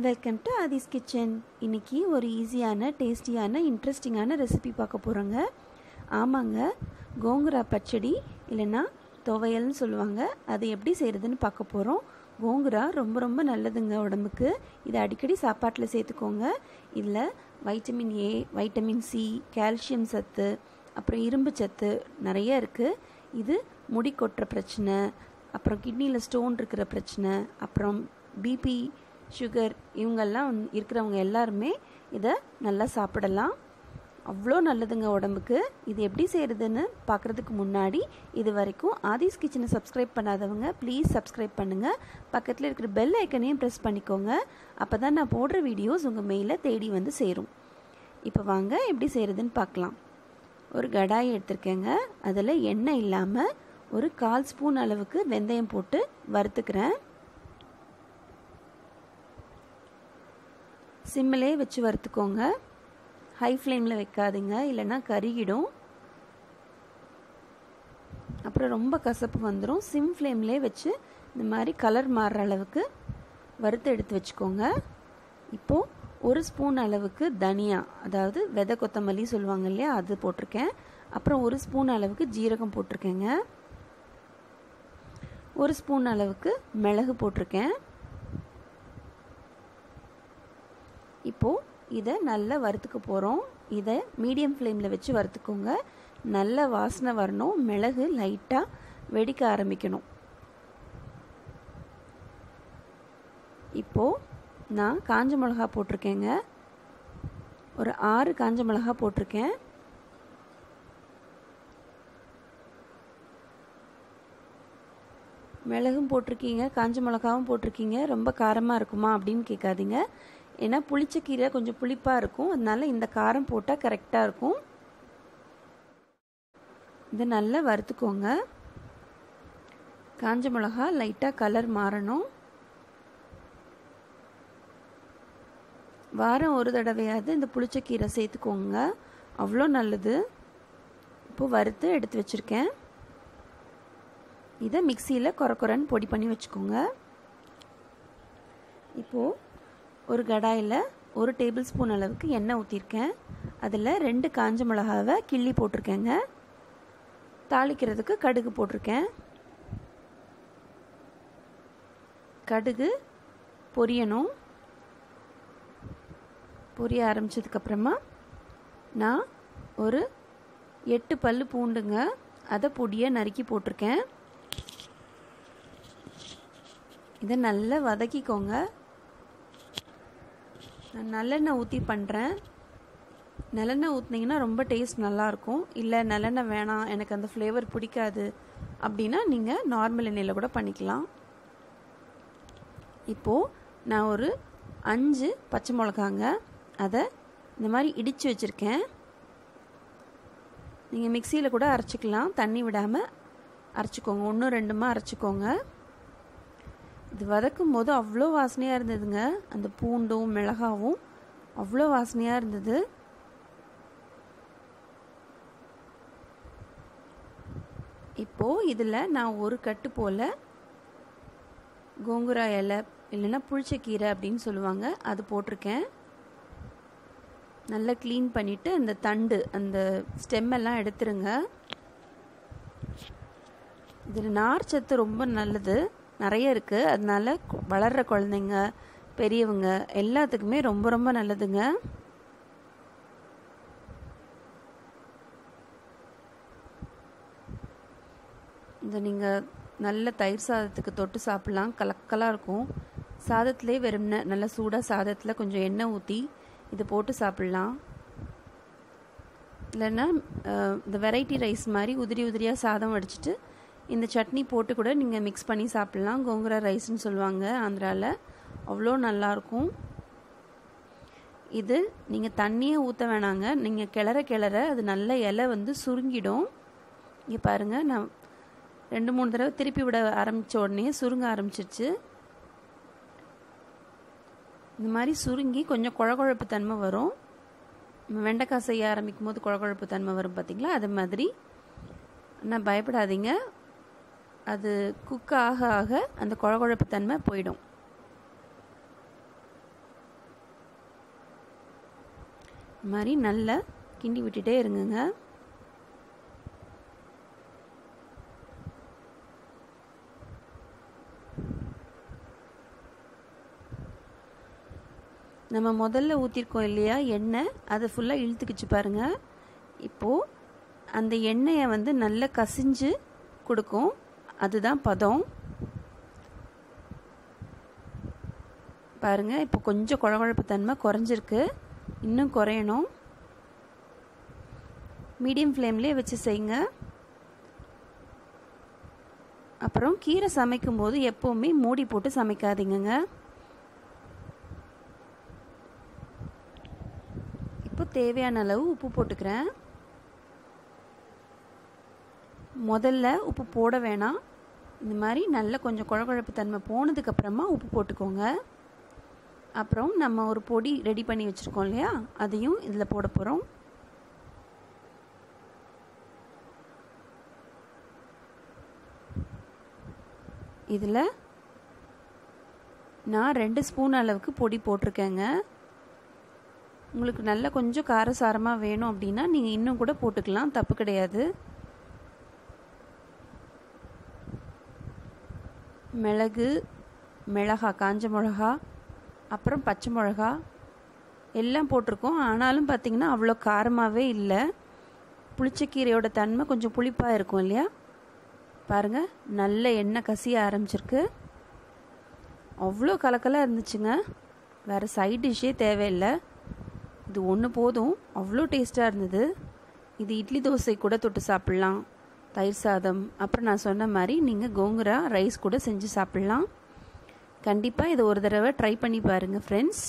Welcome to Aadhi's kitchen. இன்றைக்கி ஒரு ஈஸியான டேஸ்டியான இன்ட்ரெஸ்டிங்கான ரெசிபி பார்க்க போகிறோங்க. ஆமாங்க, கோங்குரா பச்சடி இல்லைன்னா துவையல்னு சொல்லுவாங்க. அது எப்படி செய்கிறதுன்னு பார்க்க போகிறோம். கோங்குரா ரொம்ப ரொம்ப நல்லதுங்க உடம்புக்கு. இதை அடிக்கடி சாப்பாட்டில் சேர்த்துக்கோங்க. இதில் vitamin A, vitamin C, calcium சத்து, அப்புறம் இரும்பு சத்து நிறைய இருக்குது. இது முடி கொட்டுற பிரச்சனை, அப்புறம் கிட்னியில் ஸ்டோன் இருக்கிற பிரச்சனை, அப்புறம் பிபி, சுகர் இவங்கெல்லாம் இருக்கிறவங்க எல்லாருமே இதை நல்லா சாப்பிடலாம். அவ்வளோ நல்லதுங்க உடம்புக்கு. இது எப்படி செய்கிறதுன்னு பார்க்குறதுக்கு முன்னாடி இது வரைக்கும் ஆதிஸ் கிச்சனை சப்ஸ்கிரைப் பண்ணாதவங்க ப்ளீஸ் சப்ஸ்கிரைப் பண்ணுங்கள். பக்கத்தில் இருக்கிற பெல் ஐக்கனையும் ப்ரெஸ் பண்ணிக்கோங்க. அப்போ தான் நான் போடுற வீடியோஸ் உங்கள் மெயிலில் தேடி வந்து சேரும். இப்போ வாங்க எப்படி செய்கிறதுன்னு பார்க்கலாம். ஒரு கடாய் எடுத்துருக்கேங்க. அதில் எண்ணெய் இல்லாமல் ஒரு 1/4 ஸ்பூன் அளவுக்கு வெந்தயம் போட்டு வறுத்துக்கிறேன். சிம்மிலே வச்சு வறுத்துக்கோங்க. ஹை ஃப்ளேமில் வைக்காதீங்க, இல்லைன்னா கருகிடும். அப்புறம் ரொம்ப கசப்பு வந்துடும். சிம் ஃப்ளேம்லேயே வச்சு இந்த மாதிரி கலர் மாறுற அளவுக்கு வறுத்து எடுத்து வச்சுக்கோங்க. இப்போது 1 ஸ்பூன் அளவுக்கு தனியா, அதாவது விதை கொத்தமல்லி சொல்லுவாங்க இல்லையா, அது போட்டிருக்கேன். அப்புறம் 1 ஸ்பூன் அளவுக்கு ஜீரகம் போட்டிருக்கேங்க. 1 ஸ்பூன் அளவுக்கு மிளகு போட்டிருக்கேன். இப்போது இதை நல்லா வறுத்துக்க போகிறோம். இதை மீடியம் ஃப்ளேமில் வச்சு வறுத்துக்கோங்க. நல்ல வாசனை வரணும். மிளகு லைட்டாக வெடிக்க ஆரம்பிக்கணும். இப்போது நான் காஞ்ச மிளகா போட்டிருக்கேங்க. ஒரு 6 காஞ்ச மிளகா போட்டிருக்கேன். மிளகும் போட்டிருக்கீங்க, காஞ்ச மிளகாவும் போட்டிருக்கீங்க, ரொம்ப காரமாக இருக்குமா அப்படின்னு கேட்காதீங்க. ஏன்னா புளிச்ச கீரை கொஞ்சம் புளிப்பாக இருக்கும், அதனால இந்த காரம் போட்டால் கரெக்டாக இருக்கும். இதை நல்லா வறுத்துக்கோங்க. காஞ்ச மிளகா லைட்டாக கலர் மாறணும். வாரம் ஒரு தடவையாவது இந்த புளிச்ச கீரை சேர்த்துக்கோங்க, அவ்வளோ நல்லது. இப்போது வறுத்து எடுத்து வச்சுருக்கேன். இதை மிக்சியில் கொரன்னு பொடி பண்ணி வச்சுக்கோங்க. இப்போது ஒரு கடாயில் 1 டேபிள் ஸ்பூன் அளவுக்கு எண்ணெய் ஊற்றிருக்கேன். அதில் 2 காஞ்ச மிளகாவை கிள்ளி போட்டிருக்கேங்க. தாளிக்கிறதுக்கு கடுகு போட்டிருக்கேன். கடுகு பொரியணும். பொரிய ஆரம்பித்ததுக்கப்புறமா நான் ஒரு 8 பல்லு பூண்டுங்க, அதை பொடியை நறுக்கி போட்டிருக்கேன். இதை நல்லா வதக்கிக்கோங்க. நான் நல்லெண்ணெய் ஊற்றி பண்ணுறேன். நல்லெண்ணெய் ஊற்றினீங்கன்னா ரொம்ப டேஸ்ட் நல்லாயிருக்கும். இல்லை நல்லெண்ணெய் வேணாம், எனக்கு அந்த ஃப்ளேவர் பிடிக்காது அப்படின்னா நீங்கள் நார்மல் எண்ணெயில் கூட பண்ணிக்கலாம். இப்போது நான் ஒரு 5 பச்சை மிளகாங்க, அதை இந்த மாதிரி இடித்து வச்சுருக்கேன். நீங்கள் மிக்சியில் கூட அரைச்சிக்கலாம், தண்ணி விடாமல் அரைச்சிக்கோங்க. 1 2 அரைச்சிக்கோங்க. இது வதக்கும் போது அவ்வளோ வாசனையாக இருந்ததுங்க. அந்த பூண்டும் மிளகாவும் அவ்வளோ வாசனையாக இருந்தது. இப்போது இதில் நான் ஒரு கட்டு போல் கோங்குரா இலை இல்லைன்னா புளிச்சக்கீரை அப்படின்னு சொல்லுவாங்க, அது போட்டிருக்கேன். நல்லா க்ளீன் பண்ணிவிட்டு அந்த தண்டு, அந்த ஸ்டெம்மெல்லாம் எடுத்துருங்க. இதில் நார் சத்து ரொம்ப நல்லது, நிறைய இருக்குது. அதனால வளர்கிற குழந்தைங்க, பெரியவங்க எல்லாத்துக்குமே ரொம்ப ரொம்ப நல்லதுங்க. இந்த நீங்கள் நல்ல தயிர் சாதத்துக்கு தொட்டு சாப்பிட்லாம், கலக்கலாக இருக்கும். சாதத்துலேயே வெறும்ன நல்லா சூடாக சாதத்தில் கொஞ்சம் எண்ணெய் ஊற்றி இது போட்டு சாப்பிட்லாம். இல்லைன்னா இந்த வெரைட்டி ரைஸ் மாதிரி உதிரி உதிரியாக சாதம் வடிச்சிட்டு இந்த சட்னி போட்டு கூட நீங்கள் மிக்ஸ் பண்ணி சாப்பிட்லாம். கோங்குரா ரைஸ்ன்னு சொல்லுவாங்க ஆந்திராவில், அவ்வளோ நல்லாயிருக்கும். இது நீங்கள் தண்ணியே ஊற்ற வேணாங்க, நீங்கள் கிளற அது நல்ல இலை வந்து சுருங்கிடும். இங்கே பாருங்கள், நான் 2 3 தடவை திருப்பி விட ஆரம்பித்த உடனே சுருங்க ஆரம்பிச்சிருச்சு. இந்த மாதிரி சுருங்கி கொஞ்சம் குழகுழப்பு தன்மை வரும். வெண்டைக்காய் செய்ய ஆரம்பிக்கும் போது குழகுழப்பு தன்மை வரும் பார்த்திங்களா, அது மாதிரி. ஆனால் பயப்படாதீங்க, அது குக் ஆக ஆக அந்த குழகுழப்பு தன்மை போயிடும். இந்த மாதிரி நல்லா கிண்டி விட்டுட்டே இருங்குங்க. நம்ம முதல்ல ஊற்றிருக்கோம் இல்லையா எண்ணெய், அதை ஃபுல்லாக இழுத்துக்கிச்சு பாருங்கள். இப்போது அந்த எண்ணெயை வந்து நல்லா கசிஞ்சு கொடுக்கும், அதுதான் பதம். பாருங்கள், இப்போ கொஞ்சம் குழகுழப்பு தன்மை குறைஞ்சிருக்கு, இன்னும் குறையணும். மீடியம் ஃப்ளேம்லேயே வச்சு செய்யுங்க. அப்புறம் கீரை சமைக்கும்போது எப்போவுமே மூடி போட்டு சமைக்காதீங்க. இப்போ தேவையான அளவு உப்பு போட்டுக்கிறேன். முதல்ல உப்பு போட வேணாம், இந்த மாதிரி நல்லா கொஞ்சம் குழகுழப்பு தன்மை போனதுக்கப்புறமா உப்பு போட்டுக்கோங்க. அப்புறம் நம்ம ஒரு பொடி ரெடி பண்ணி வச்சுருக்கோம் இல்லையா, அதையும் இதில் போட போகிறோம். இதில் நான் 2 ஸ்பூன் அளவுக்கு பொடி போட்டிருக்கேங்க. உங்களுக்கு நல்லா கொஞ்சம் காரசாரமாக வேணும் அப்படின்னா நீங்கள் இன்னும் கூட போட்டுக்கலாம், தப்பு கிடையாது. மிளகு, மிளகா, காஞ்ச மிளகா, அப்புறம் பச்சை மிளகா எல்லாம் போட்டிருக்கோம். ஆனாலும் பார்த்திங்கன்னா அவ்வளோ காரமாகவே இல்லை. புளிச்சக்கீரையோட தன்மை கொஞ்சம் புளிப்பாக இருக்கும் இல்லையா. பாருங்கள், நல்ல எண்ணெய் கசிய ஆரம்பிச்சிருக்கு. அவ்வளோ கலக்கலாக இருந்துச்சுங்க. வேறு சைட் டிஷ்ஷே தேவையில்லை, இது ஒன்று போதும். அவ்வளோ டேஸ்ட்டாக இருந்தது. இது இட்லி தோசை கூட தொட்டு சாப்பிட்லாம், தயிர் சாதம், அப்புறம் நான் சொன்ன மாதிரி நீங்கள் கோங்குரா ரைஸ் கூட செஞ்சு சாப்பிட்லாம். கண்டிப்பாக இதை ஒரு தடவை ட்ரை பண்ணி பாருங்கள் ஃப்ரெண்ட்ஸ்.